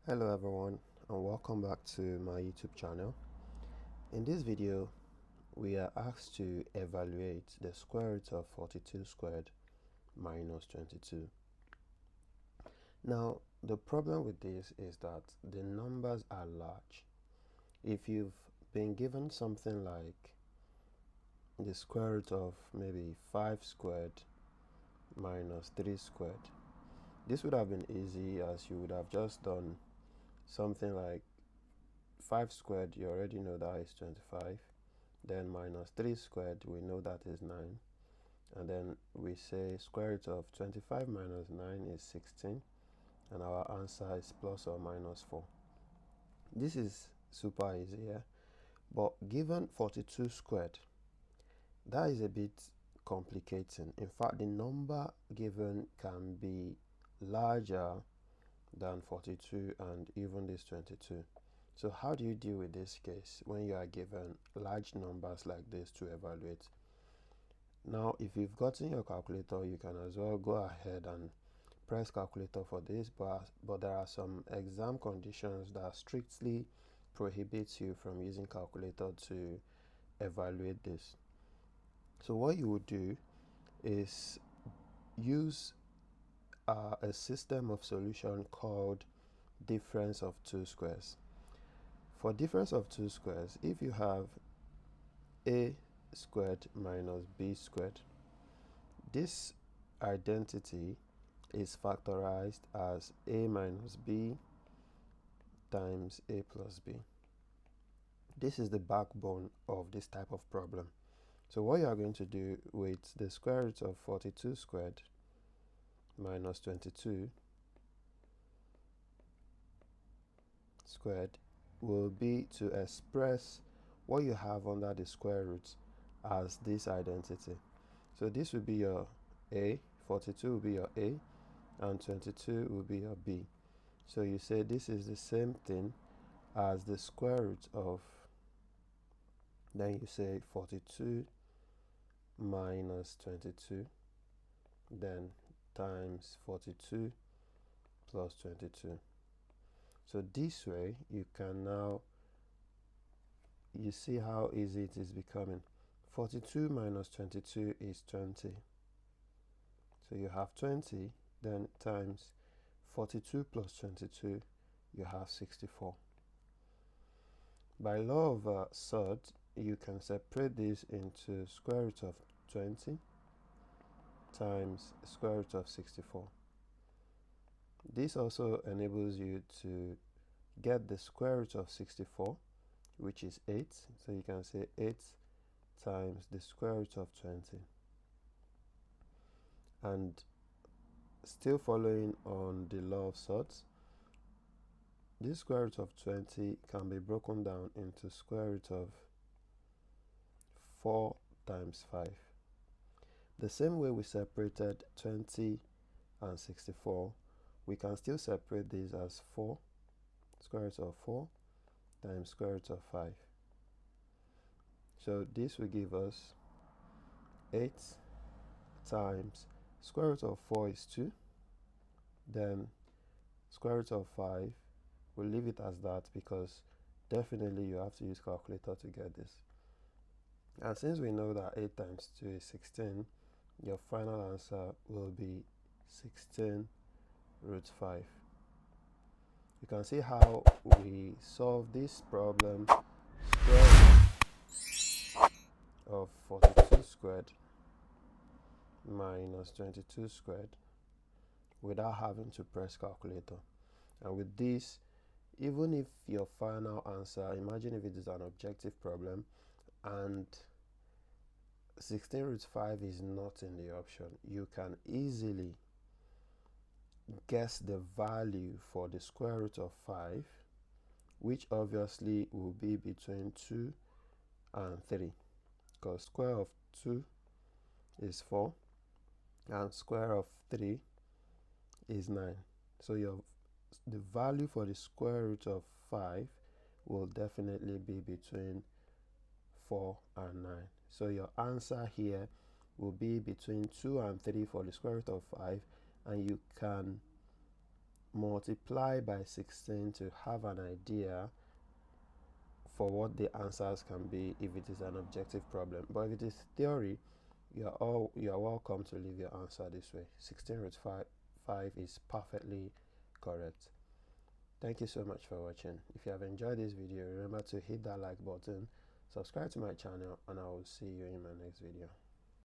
Hello everyone and welcome back to my YouTube channel. In this video we are asked to evaluate the square root of 42 squared minus 22. Now the problem with this is that the numbers are large. If you've been given something like the square root of maybe 5 squared minus 3 squared, this would have been easy, as you would have just done something like 5 squared, you already know that is 25, then minus 3 squared, we know that is 9, and then we say square root of 25 minus 9 is 16, and our answer is plus or minus 4. This is super easy, yeah? But given 42 squared, that is a bit complicating. In fact, the number given can be larger than 42 and even this 22. So how do you deal with this case when you are given large numbers like this to evaluate? Now, if you've gotten your calculator, you can as well go ahead and press calculator for this, but there are some exam conditions that strictly prohibits you from using calculator to evaluate this. So what you would do is use a system of solution called difference of two squares. For difference of two squares, if you have a squared minus b squared, this identity is factorized as a minus b times a plus b. This is the backbone of this type of problem. So what you are going to do with the square root of 42 squared minus 22 squared will be to express what you have under the square root as this identity. So this will be your a, 42 will be your a, and 22 will be your b. So you say this is the same thing as the square root of, then you say 42 minus 22, then times 42 plus 22. So this way you can now, you see how easy it is becoming. 42 minus 22 is 20. So you have 20, then times 42 plus 22, you have 64. By law of sort, you can separate this into square root of 20 times square root of 64. This also enables you to get the square root of 64, which is 8. So you can say 8 times the square root of 20. And still following on the law of sorts, this square root of 20 can be broken down into square root of 4 times 5. The same way we separated 20 and 64, we can still separate these as 4, square root of 4 times square root of 5. So this will give us 8 times square root of 4 is 2, then square root of 5, we'll leave it as that because definitely you have to use calculator to get this. And since we know that 8 times 2 is 16, your final answer will be 16 root 5. You can see how we solve this problem, square root of 42 squared minus 22 squared, without having to press calculator. And with this, even if your final answer, imagine if it is an objective problem and 16 root 5 is not in the option, you can easily guess the value for the square root of 5, which obviously will be between 2 and 3, because square of 2 is 4 and square of 3 is 9. So the value for the square root of 5 will definitely be between 4 and 9. So your answer here will be between 2 and 3 for the square root of 5, and you can multiply by 16 to have an idea for what the answers can be if it is an objective problem. But if it is theory, you are welcome to leave your answer this way. 16 root 5 is perfectly correct. Thank you so much for watching. If you have enjoyed this video, remember to hit that like button, subscribe to my channel, and I will see you in my next video.